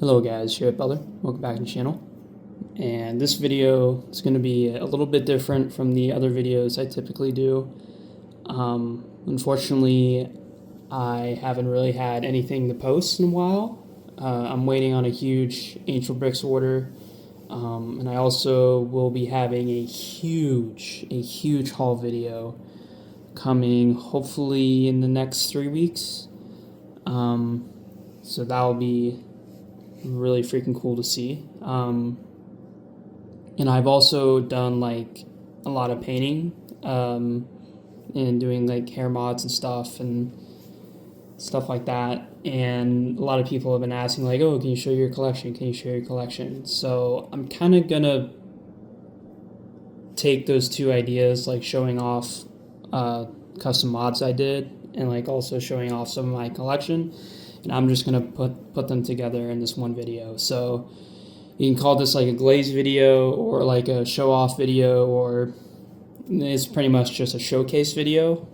Hello guys, here at Butler. Welcome back to the channel. And this video is going to be a little bit different from the other videos I typically do. Unfortunately, I haven't really had anything to post in a while. I'm waiting on a huge Angel Bricks order. And I also will be having a huge haul video coming hopefully in the next 3 weeks. So that will be really freaking cool to see. And I've also done like a lot of painting and doing like hair mods and stuff like that. And a lot of people have been asking like, oh, can you show your collection? Can you show your collection? So I'm kind of gonna take those two ideas, like showing off custom mods I did and like also showing off some of my collection, and I'm just gonna put them together in this one video. So you can call this like a glaze video or like a show off video, or it's pretty much just a showcase video.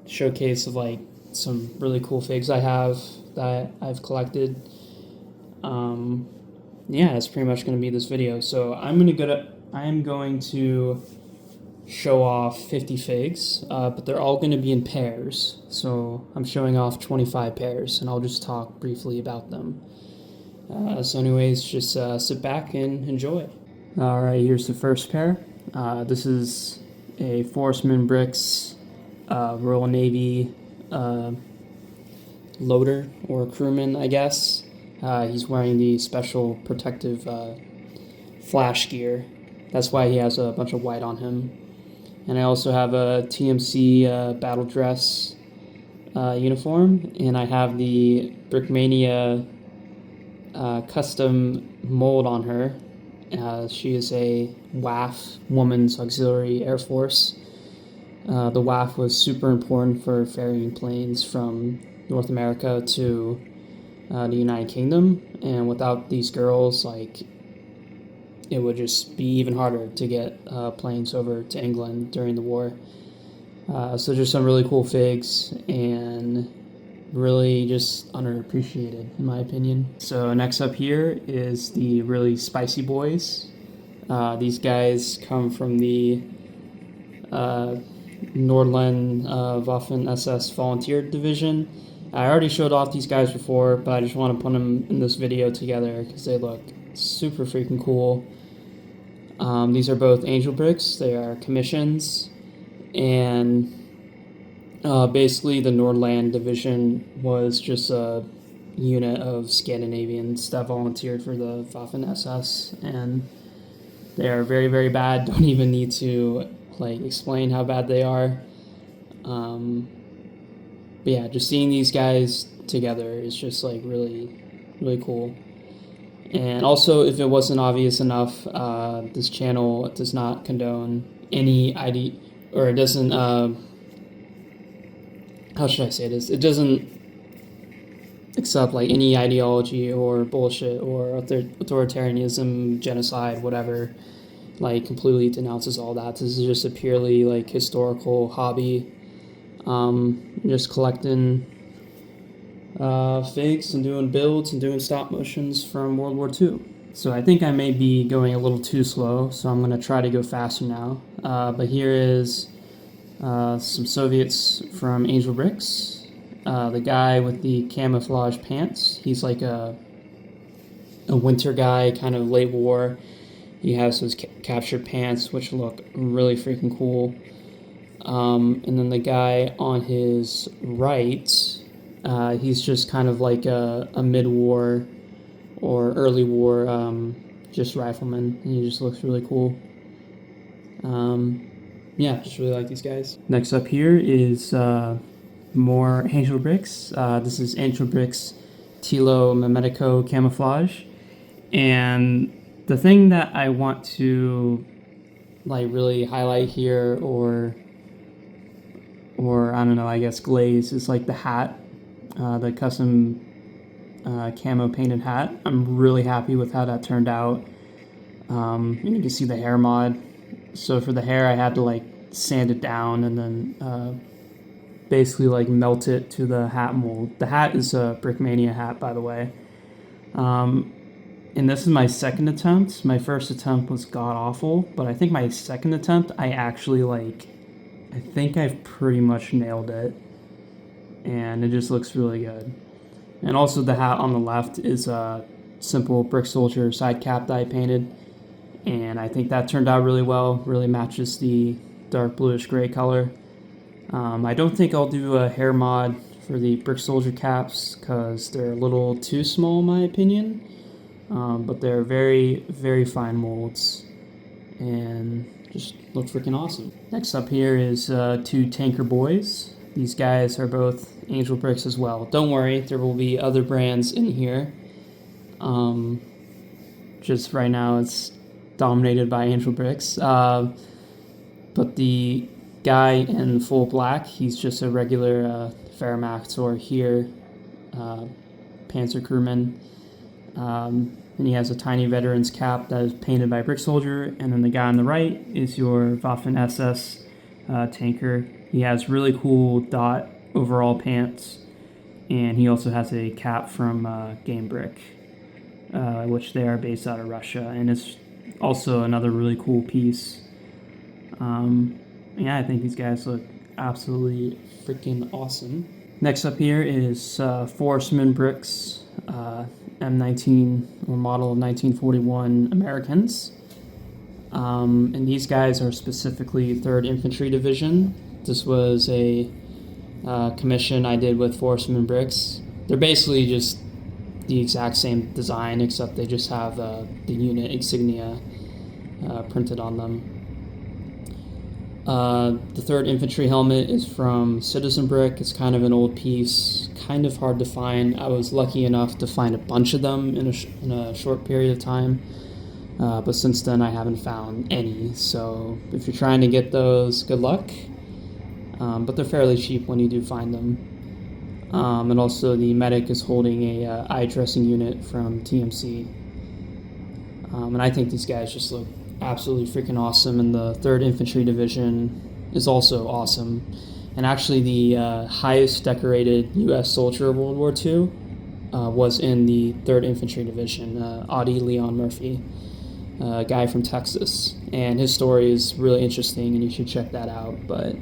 Showcase of like some really cool figs I have that I've collected. Yeah, that's pretty much going to be this video. So I am going to show off 50 figs, but they're all going to be in pairs. So I'm showing off 25 pairs, and I'll just talk briefly about them. So anyways, just sit back and enjoy. Alright, here's the first pair. This is a Forestman Bricks Royal Navy loader, or crewman, I guess. He's wearing the special protective flash gear. That's why he has a bunch of white on him. And I also have a TMC battle dress uniform, and I have the Brickmania custom mold on her. She is a WAF, Women's Auxiliary Air Force. The WAF was super important for ferrying planes from North America to the United Kingdom, and without these girls, like, it would just be even harder to get planes over to England during the war. So just some really cool figs, and really just underappreciated in my opinion. So next up here is the really spicy boys. These guys come from the Nordland Waffen SS Volunteer Division. I already showed off these guys before, but I just want to put them in this video together because they look super freaking cool. These are both Angel Bricks. They are commissions, and basically the Nordland Division was just a unit of Scandinavians that volunteered for the Waffen SS, and they are very bad. Don't even need to like explain how bad they are. But yeah, just seeing these guys together is just like really cool. And also, if it wasn't obvious enough, this channel does not condone any or it doesn't, how should I say this? It doesn't accept like any ideology or bullshit or authoritarianism, genocide, whatever. Like, completely denounces all that. This is just a purely like historical hobby. Just collecting figs and doing builds and doing stop motions from World War II. So I think I may be going a little too slow, so I'm going to try to go faster now. But here is some Soviets from Angel Bricks. The guy with the camouflage pants, he's like a winter guy, kind of late war. He has his captured pants, which look really freaking cool. And then the guy on his right, he's just kind of like a mid-war or early war just rifleman. And he just looks really cool. Yeah, just really like these guys. Next up here is more Angel Bricks. This is Angel Bricks Tilo Memetico camouflage. And the thing that I want to like really highlight here, or I don't know, I guess glaze, is like the hat, the custom camo painted hat. I'm really happy with how that turned out. And you can see the hair mod. So for the hair, I had to like sand it down and then basically like melt it to the hat mold. The hat is a Brickmania hat, by the way. And this is my second attempt. My first attempt was god-awful, but I think my second attempt, I think I've pretty much nailed it. And it just looks really good. And also the hat on the left is a simple brick soldier side cap that I painted. And I think that turned out really well, really matches the dark bluish gray color. I don't think I'll do a hair mod for the brick soldier caps because they're a little too small in my opinion. But they're very, very fine molds and just look freaking awesome. Next up here is two tanker boys. These guys are both Angel Bricks as well. Don't worry, there will be other brands in here. Just right now it's dominated by Angel Bricks. But the guy in full black, he's just a regular Wehrmacht or Heer Panzer crewman. And he has a tiny veteran's cap that is painted by Brick Soldier. And then the guy on the right is your Waffen SS tanker. He has really cool dot overall pants. And he also has a cap from Game Brick, which they are based out of Russia. And it's also another really cool piece. Yeah, I think these guys look absolutely freaking awesome. Next up here is Forstmann Bricks M19 or model of 1941 Americans. And these guys are specifically 3rd Infantry Division. This was a commission I did with Forstmann Bricks. They're basically just the exact same design, except they just have the unit insignia printed on them. The 3rd Infantry helmet is from Citizen Brick. It's kind of an old piece, kind of hard to find. I was lucky enough to find a bunch of them in a short period of time, but since then I haven't found any. So if you're trying to get those, good luck. But they're fairly cheap when you do find them. And also the medic is holding a eye dressing unit from TMC. And I think these guys just look absolutely freaking awesome, and the 3rd Infantry Division is also awesome. And actually the highest decorated U.S. soldier of World War II was in the 3rd Infantry Division, Audie Leon Murphy, a guy from Texas. And his story is really interesting, and you should check that out. But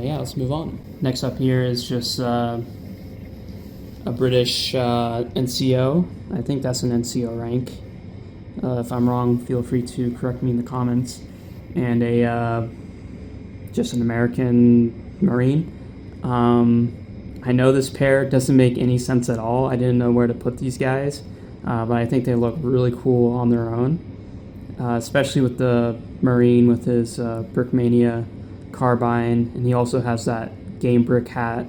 yeah, let's move on. Next up here is just a British NCO. I think that's an NCO rank. If I'm wrong, feel free to correct me in the comments. And just an American Marine. I know this pair doesn't make any sense at all. I didn't know where to put these guys, but I think they look really cool on their own, especially with the Marine with his Brickmania carbine, and he also has that Game Brick hat,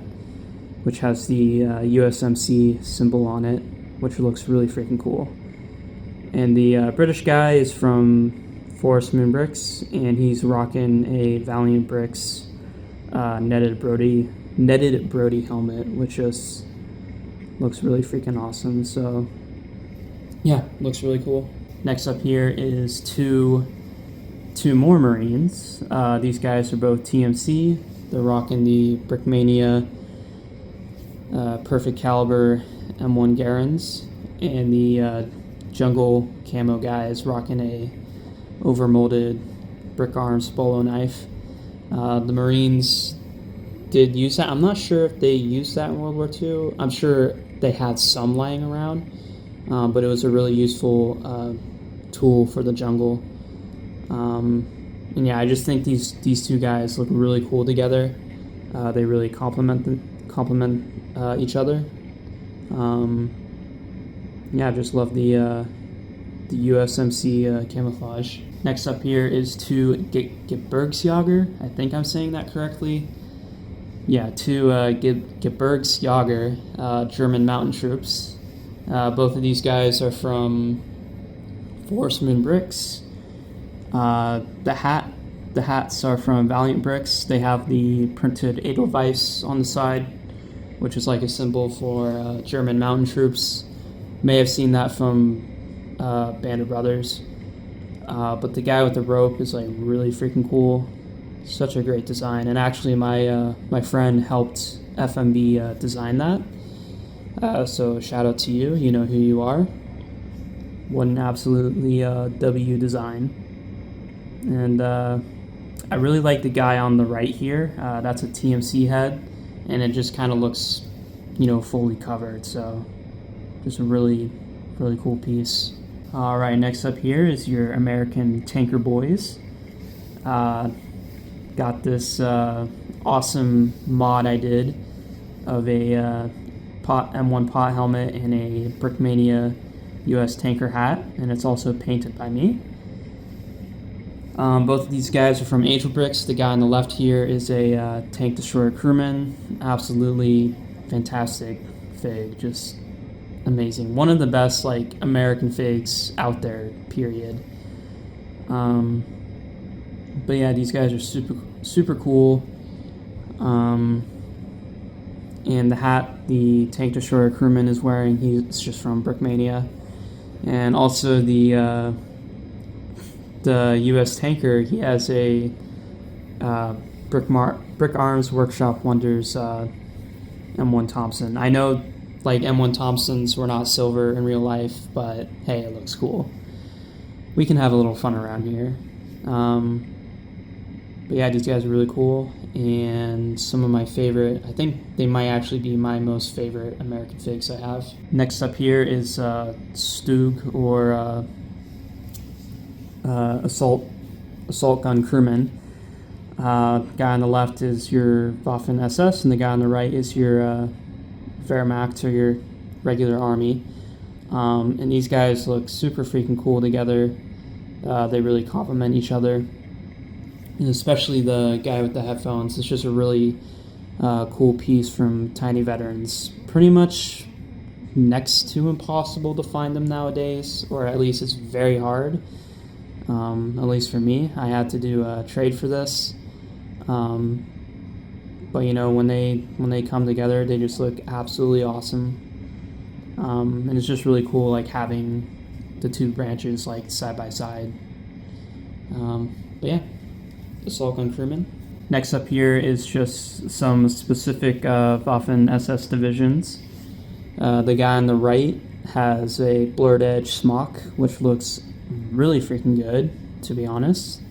which has the USMC symbol on it, which looks really freaking cool. And the British guy is from Forstmann Bricks, and he's rocking a Valiant Bricks netted Brody helmet, which just looks really freaking awesome. So yeah, looks really cool. Next up here is two more Marines. These guys are both TMC. They're rocking the Brickmania Perfect Caliber M1 Garens, and the jungle camo guy is rocking a overmolded Brick Arms bolo knife. The Marines did use that. I'm not sure if they used that in World War II. I'm sure they had some lying around, but it was a really useful tool for the jungle. And yeah, I just think these two guys look really cool together. They really complement each other. Yeah, I just love the USMC camouflage. Next up here is two Gebirgsjäger. I think I'm saying that correctly. Yeah, two Gebirgsjäger, German mountain troops. Both of these guys are from Forstmann Bricks. The hats are from Valiant Bricks. They have the printed Edelweiss on the side, which is like a symbol for German mountain troops. May have seen that from Band of Brothers. But the guy with the rope is like really freaking cool. Such a great design. And actually my friend helped FMB design that. So shout out to you. You know who you are. What an absolutely W design. And I really like the guy on the right here. That's a TMC head, and it just kind of looks, fully covered. So just a really, really cool piece. All right, next up here is your American tanker boys. Got this awesome mod I did of a M1 pot helmet and a Brickmania US tanker hat, and it's also painted by me. Both of these guys are from Angel Bricks. The guy on the left here is a tank destroyer crewman. Absolutely fantastic fig, just amazing. One of the best American figs out there, period. But yeah, these guys are super cool. And the hat the tank destroyer crewman is wearing, he's just from Brickmania. And also the U.S. tanker, he has a Brick Arms Workshop Wonders M1 Thompson. I know M1 Thompsons were not silver in real life, but hey, it looks cool. We can have a little fun around here. But yeah, these guys are really cool, and some of my favorite, I think they might actually be my most favorite American figs I have. Next up here is Stug, or assault gun crewman. Guy on the left is your Waffen SS, and the guy on the right is your Wehrmacht, or your regular army. And these guys look super freaking cool together. They really complement each other. And especially the guy with the headphones. It's just a really cool piece from Tiny Veterans. Pretty much next to impossible to find them nowadays, or at least it's very hard. At least for me, I had to do a trade for this. But when they come together, they just look absolutely awesome. And it's just really cool, having the two branches side by side. But yeah. Assault gun crewman. Next up here is just some specific Waffen SS divisions. The guy on the right has a blurred edge smock, which looks really freaking good, to be honest.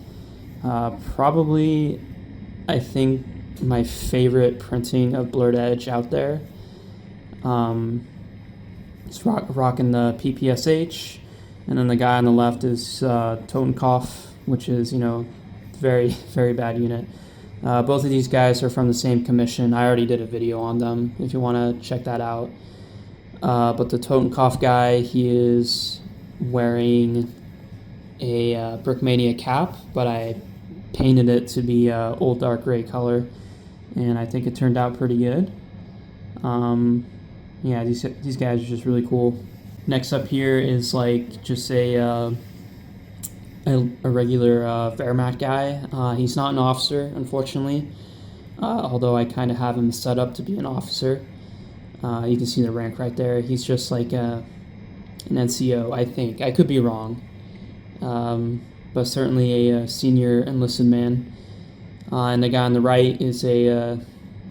Probably, I think, my favorite printing of blurred edge out there. It's rocking the PPSH, and then the guy on the left is Totenkopf, which is, very, very bad unit. Both of these guys are from the same commission. I already did a video on them if you want to check that out. But the Totenkopf guy, he is wearing a Brickmania cap, but I painted it to be old dark gray color, and I think it turned out pretty good. Yeah, these guys are just really cool. Next up here is just a regular Wehrmacht guy. He's not an officer, unfortunately, although I kind of have him set up to be an officer. You can see the rank right there. He's just an NCO, I think. I could be wrong, but certainly a senior enlisted man. And the guy on the right is a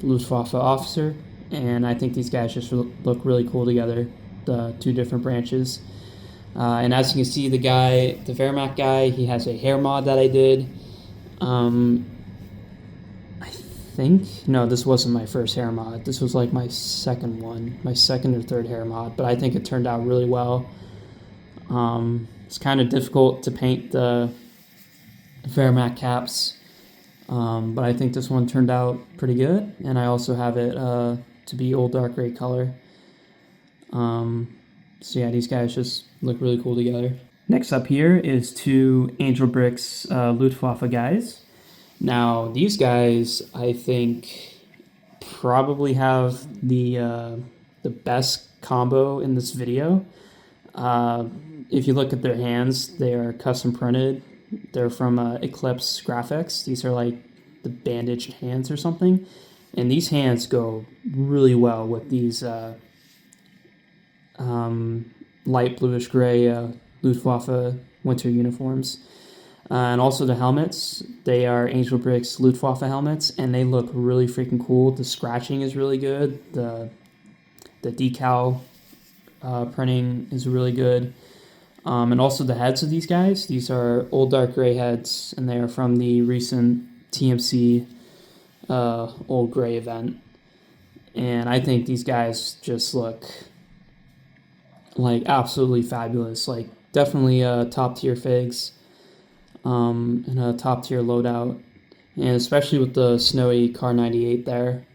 Luftwaffe officer, and I think these guys just look really cool together, the two different branches. And as you can see, the Wehrmacht guy, he has a hair mod that I did. No, this wasn't my first hair mod. This was my second one, my second or third hair mod, but I think it turned out really well. It's kind of difficult to paint the Wehrmacht caps, but I think this one turned out pretty good, and I also have it to be old dark gray color. So yeah, these guys just look really cool together. Next up here is two Angel Bricks Luftwaffe guys. Now, these guys, I think, probably have the best combo in this video. If you look at their hands, they are custom printed. They're from Eclipse Graphics. These are the bandaged hands or something. And these hands go really well with these light bluish gray Luftwaffe winter uniforms. And also the helmets, they are Angel Bricks Luftwaffe helmets, and they look really freaking cool. The scratching is really good. The the decal printing is really good. And also the heads of these guys. These are old dark gray heads, and they are from the recent TMC old gray event. And I think these guys just look like absolutely fabulous. Like definitely top tier figs, and a top tier loadout, and especially with the snowy Car 98 there.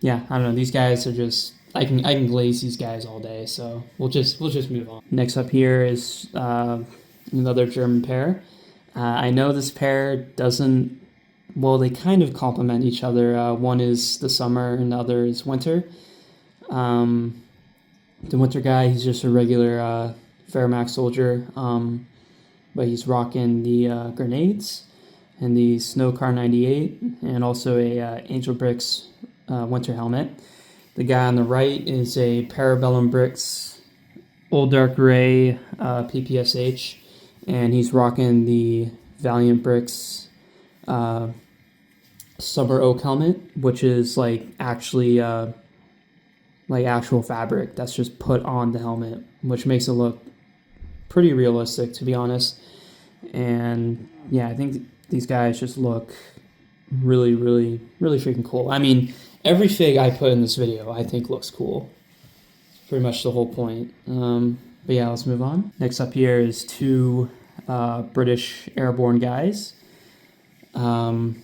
Yeah, I don't know. These guys are just I can glaze these guys all day. So we'll just move on. Next up here is another German pair. I know this pair doesn't. Well, they kind of complement each other. One is the summer and the other is winter. The winter guy, he's just a regular Fairmax soldier, but he's rocking the grenades and the Snow Car 98 and also a Angel Bricks winter helmet. The guy on the right is a Parabellum Bricks Old Dark Gray PPSH, and he's rocking the Valiant Bricks Summer Oak helmet, which is like actually like actual fabric that's just put on the helmet, which makes it look pretty realistic, to be honest. And yeah, I think these guys just look really, really, really freaking cool. I mean, every fig I put in this video I think looks cool. It's pretty much the whole point. But yeah, let's move on. Next up here is two British Airborne guys. The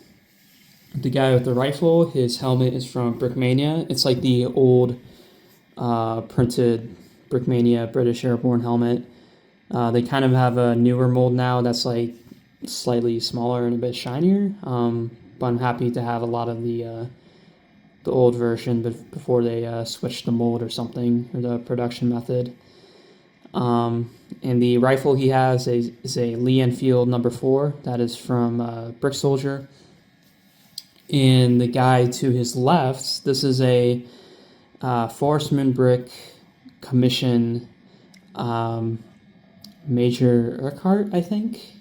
guy with the rifle, his helmet is from Brickmania. It's like the old printed Brickmania British Airborne helmet. They kind of have a newer mold now that's like slightly smaller and a bit shinier. But I'm happy to have a lot of the old version before they switched the mold or something, or the production method. And the rifle he has is a Lee Enfield number 4. That is from Brick Soldier. And the guy to his left, this is a Forestman Brick Commission Major Urquhart, I think.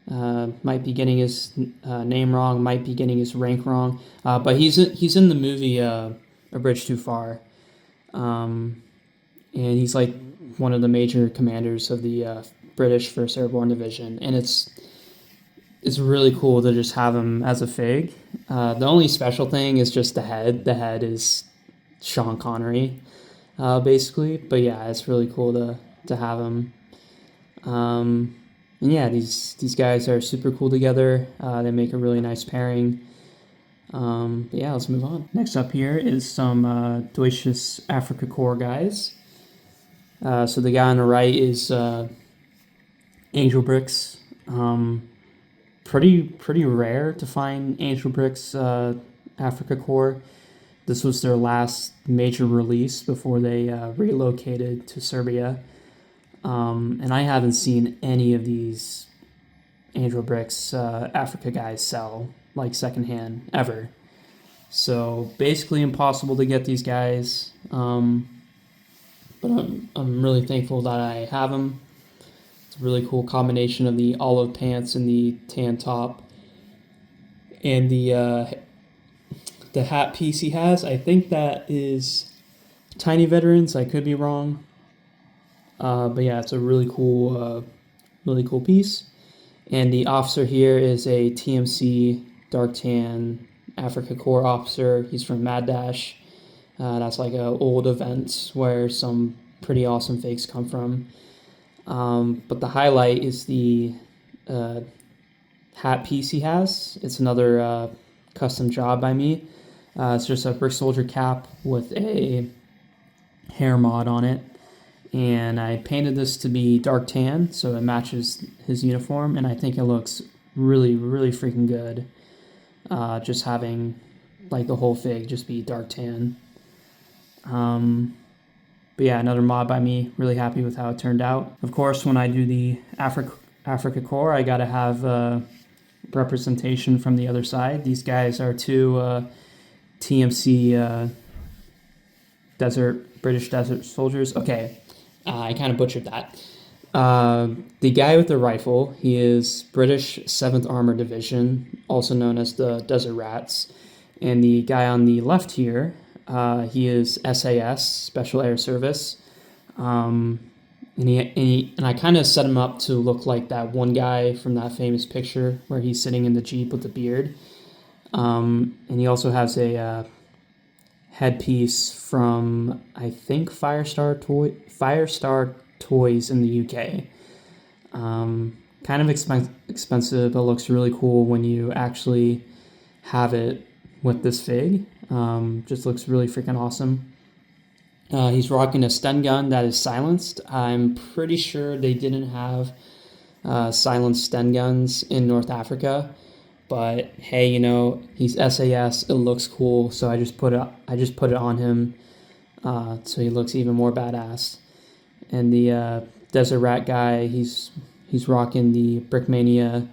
Might be getting his name wrong, might be getting his rank wrong. But he's in the movie A Bridge Too Far. And he's like one of the major commanders of the British 1st Airborne Division. And it's really cool to just have him as a fig. The only special thing is just the head. The head is Sean Connery, basically. But yeah, it's really cool to have him. And yeah, these guys are super cool together. They make a really nice pairing. But yeah, let's move on. Next up here is some Deutsches Afrika Korps guys. So the guy on the right is Angel Bricks. Pretty rare to find Angel Bricks Afrika Korps. This was their last major release before they relocated to Serbia. And I haven't seen any of these Angel Bricks Africa guys sell like secondhand ever. So basically impossible to get these guys. But I'm really thankful that I have them. It's a really cool combination of the olive pants and the tan top. And the hat piece he has, I think that is Tiny Veterans. I could be wrong. But yeah, it's a really cool piece. And the officer here is a TMC dark tan Afrika Korps officer. He's from Mad Dash. That's like an old event where some pretty awesome fakes come from. But the highlight is the hat piece he has. It's another custom job by me. It's just a Brick Soldier cap with a hair mod on it. And I painted this to be dark tan, so it matches his uniform, and I think it looks really, really freaking good. Just having like the whole fig just be dark tan. But yeah, another mod by me. Really happy with how it turned out. Of course, when I do the Afrika Korps, I gotta have representation from the other side. These guys are two TMC British Desert Soldiers. Okay. I kind of butchered that. The guy with the rifle, he is British 7th Armored Division, also known as the Desert Rats. And the guy on the left here, he is SAS, Special Air Service. And I kind of set him up to look like that one guy from that famous picture where he's sitting in the Jeep with the beard. And he also has a headpiece from, I think, Firestar Toys in the UK. Kind of expensive, but looks really cool when you actually have it with this fig. Just looks really freaking awesome. He's rocking a stun gun that is silenced. I'm pretty sure they didn't have silenced stun guns in North Africa, but hey, you know, he's SAS. It looks cool, so I just put it on him, so he looks even more badass. And the Desert Rat guy, he's rocking the Brickmania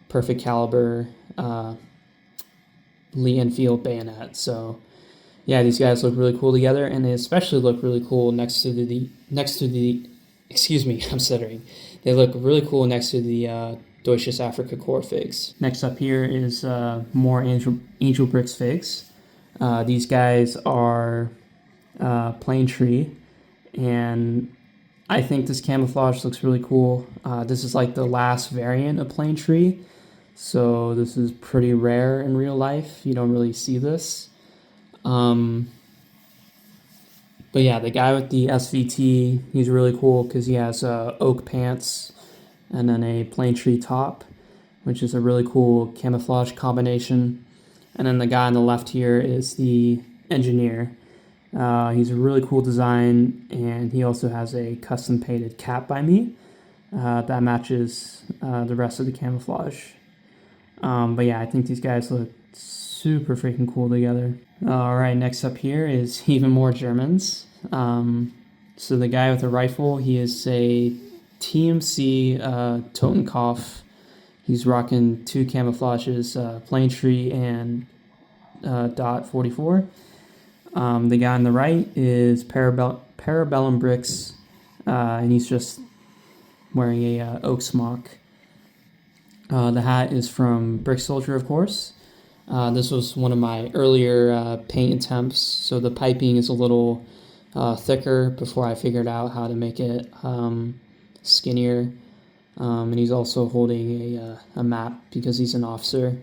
Perfect Caliber Lee Enfield bayonet. So yeah, these guys look really cool together, and they especially look really cool next to the excuse me, I'm stuttering. They look really cool next to the Deutsches Afrika Korps figs. Next up here is more Angel Bricks figs. These guys are Plane Tree, and I think this camouflage looks really cool. This is like the last variant of Plane Tree, so this is pretty rare in real life. You don't really see this. But yeah, the guy with the SVT, he's really cool because he has oak pants and then a Plane Tree top, which is a really cool camouflage combination. And then the guy on the left here is the engineer. He's a really cool design, and he also has a custom painted cap by me that matches the rest of the camouflage. But yeah, I think these guys look super freaking cool together. All right, next up here is even more Germans. So the guy with the rifle, he is a TMC Totenkopf. He's rocking two camouflages, Plane Tree and Dot 44. The guy on the right is Parabellum Bricks, and he's just wearing a oak smock. The hat is from Brick Soldier, of course. This was one of my earlier paint attempts, so the piping is a little thicker before I figured out how to make it skinnier. And he's also holding a map because he's an officer.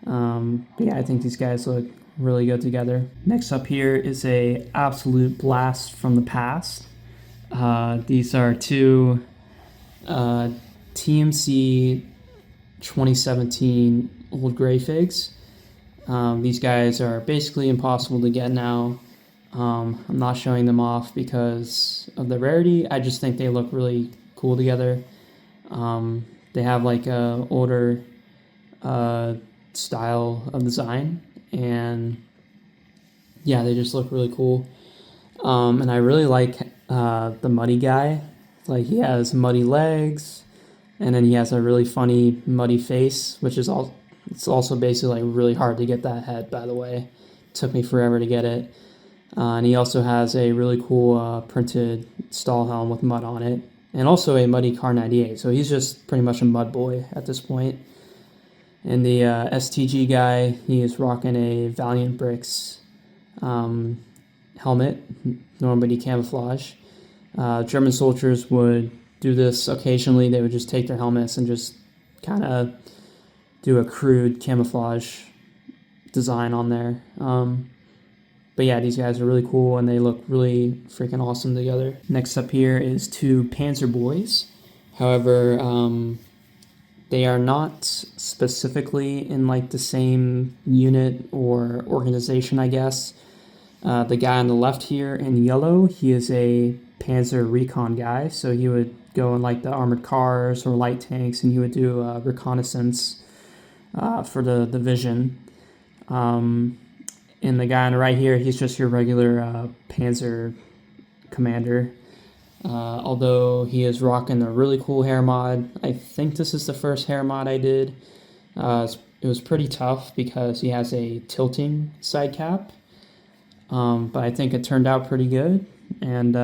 But yeah, I think these guys look really good together. Next up here is a absolute blast from the past. These are two TMC 2017 Old Gray figs. These guys are basically impossible to get now. I'm not showing them off because of the rarity. I just think they look really cool together. They have like a older style of design, and yeah, they just look really cool. And I really like the muddy guy. Like, he has muddy legs, and then he has a really funny muddy face, which is it's also basically like really hard to get that head, by the way. It took me forever to get it. And he also has a really cool printed stall helm with mud on it, and also a muddy Car 98. So he's just pretty much a mud boy at this point. And the STG guy, he is rocking a Valiant Bricks helmet, Normandy camouflage. German soldiers would do this occasionally. They would just take their helmets and just kind of do a crude camouflage design on there. But yeah, these guys are really cool, and they look really freaking awesome together. Next up here is two Panzer boys. However, they are not specifically in like the same unit or organization, I guess. The guy on the left here in yellow, he is a Panzer Recon guy, so he would go in like the armored cars or light tanks, and he would do reconnaissance for the division. And the guy on the right here, he's just your regular Panzer commander. Although he is rocking a really cool hair mod. I think this is the first hair mod I did. It was pretty tough because he has a tilting side cap. But I think it turned out pretty good. And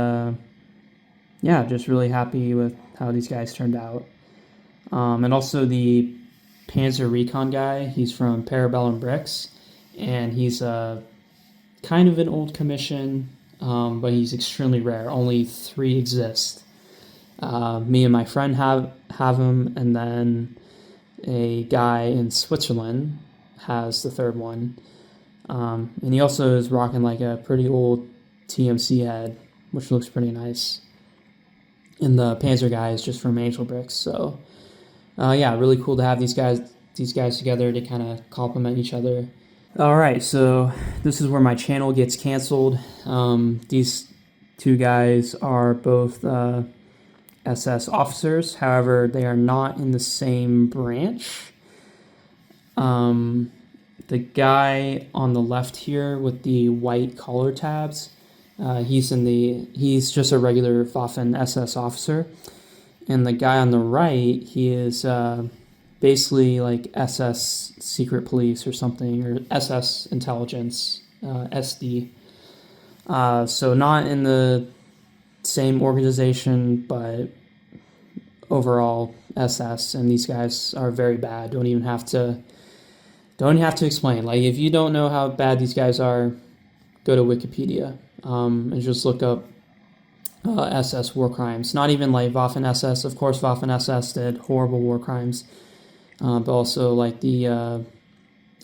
yeah, just really happy with how these guys turned out. And also the Panzer Recon guy, he's from Parabellum Bricks. and he's kind of an old commission, but he's extremely rare. Only 3 exist. Me and my friend have him, and then a guy in Switzerland has the 3rd one. And he also is rocking like a pretty old TMC head, which looks pretty nice. And the Panzer guy is just from Angel Bricks. So yeah, really cool to have these guys together to kind of complement each other. All right, so this is where my channel gets canceled. These 2 guys are both SS officers. However, they are not in the same branch. The guy on the left here with the white collar tabs, he's just a regular Waffen SS officer. And the guy on the right, he is basically like SS Secret Police or something, or SS Intelligence, SD. So not in the same organization, but overall SS. And these guys are very bad. Don't even have to explain. Like, if you don't know how bad these guys are, go to Wikipedia and just look up SS war crimes. Not even like Waffen SS. Of course, Waffen SS did horrible war crimes, but also like the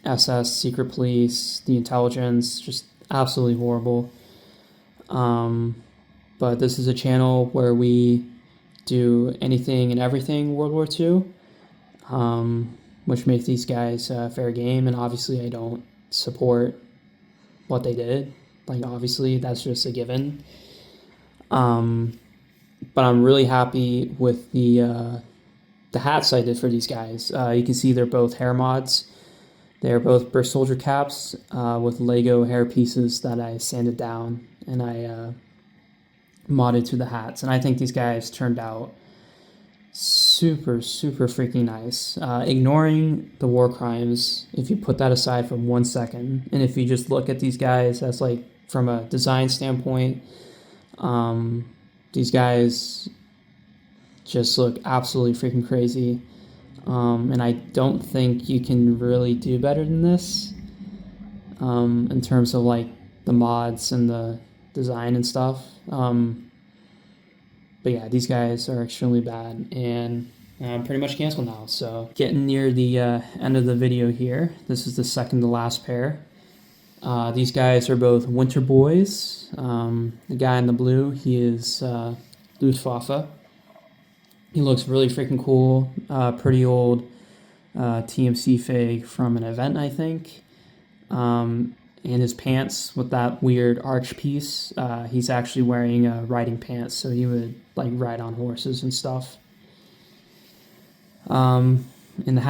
SS Secret Police, the intelligence, just absolutely horrible. But this is a channel where we do anything and everything World War II, which makes these guys fair game. And obviously, I don't support what they did. Like, obviously, that's just a given. But I'm really happy with the hats I did for these guys. You can see they're both hair mods. They are both Burst Soldier caps with Lego hair pieces that I sanded down and I modded to the hats. And I think these guys turned out super, super freaking nice. Ignoring the war crimes, if you put that aside for 1 second, and if you just look at these guys as like from a design standpoint, these guys just look absolutely freaking crazy. And I don't think you can really do better than this in terms of like the mods and the design and stuff. But yeah, these guys are extremely bad, and I'm pretty much canceled now. So getting near the end of the video here. This is the second to last pair. These guys are both winter boys. The guy in the blue, he is Luftwaffe. He looks really freaking cool. Pretty old TMC fig from an event, I think. And his pants with that weird arch piece, he's actually wearing riding pants, so he would like ride on horses and stuff. In the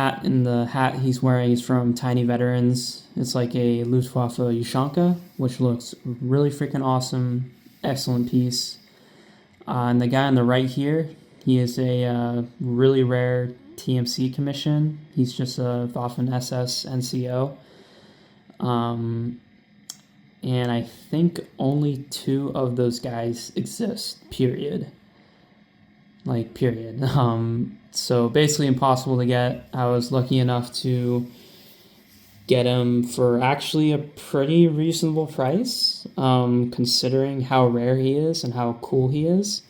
hat he's wearing is from Tiny Veterans. It's like a Luftwaffe Ushanka, which looks really freaking awesome. Excellent piece. And the guy on the right here, he is a really rare TMC commission. He's just a Waffen SS NCO. And I think only 2 of those guys exist, period. Like, period. So basically impossible to get. I was lucky enough to get him for actually a pretty reasonable price, considering how rare he is and how cool he is.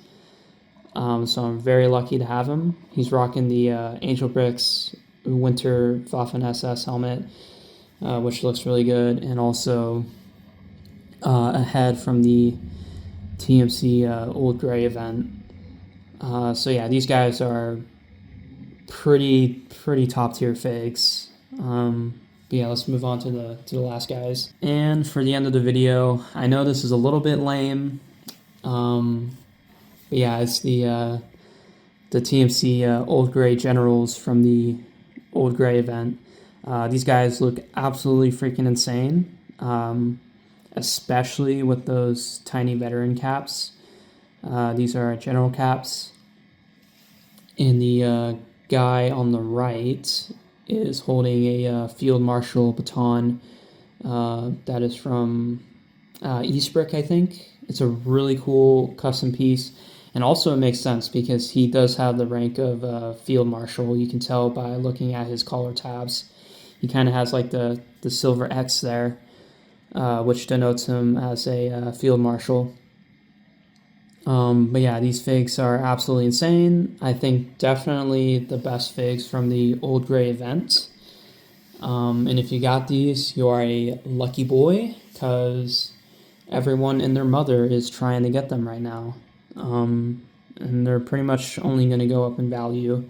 So I'm very lucky to have him. He's rocking the Angel Bricks Winter Waffen SS helmet, which looks really good, and also a head from the TMC Old Gray event. So yeah, these guys are pretty top tier figs. But yeah, let's move on to the last guys. And for the end of the video, I know this is a little bit lame. But yeah, it's the TMC Old Gray Generals from the Old Gray event. These guys look absolutely freaking insane, especially with those tiny veteran caps. These are general caps. And the guy on the right is holding a Field Marshal baton that is from Eastbrick, I think. It's a really cool custom piece. And also it makes sense because he does have the rank of Field Marshal. You can tell by looking at his collar tabs. He kind of has like the silver X there, which denotes him as a field marshal. But yeah, these figs are absolutely insane. I think definitely the best figs from the Old Gray event. And if you got these, you are a lucky boy, because everyone and their mother is trying to get them right now. And they're pretty much only going to go up in value,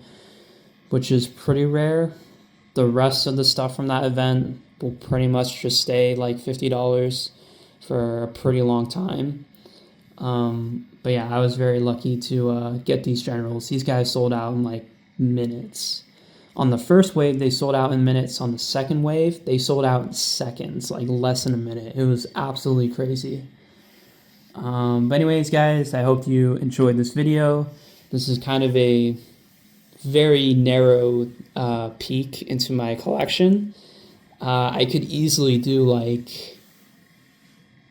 which is pretty rare. The rest of the stuff from that event will pretty much just stay like $50 for a pretty long time. But yeah, I was very lucky to get these generals. These guys sold out in like minutes. On the first wave, they sold out in minutes. On the second wave, they sold out in seconds, like less than a minute. It was absolutely crazy. But anyways, guys, I hope you enjoyed this video. This is kind of a very narrow peek into my collection. I could easily do like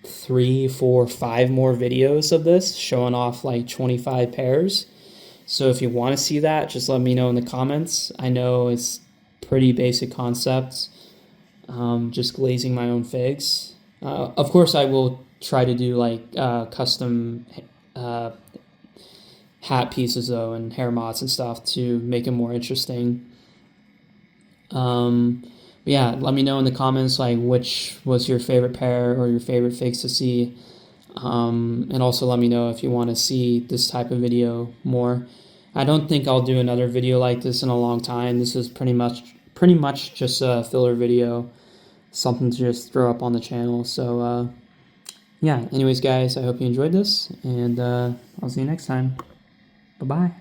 3, 4, 5 more videos of this, showing off like 25 pairs. So if you want to see that, just let me know in the comments. I know it's pretty basic concepts, just glazing my own figs. Of course, I will try to do like custom hat pieces though, and hair mods and stuff to make it more interesting. But yeah, let me know in the comments like which was your favorite pair or your favorite figs to see. And also let me know if you want to see this type of video more. I don't think I'll do another video like this in a long time. This is pretty much just a filler video, something to just throw up on the channel. So yeah, anyways guys, I hope you enjoyed this, and I'll see you next time. Bye-bye.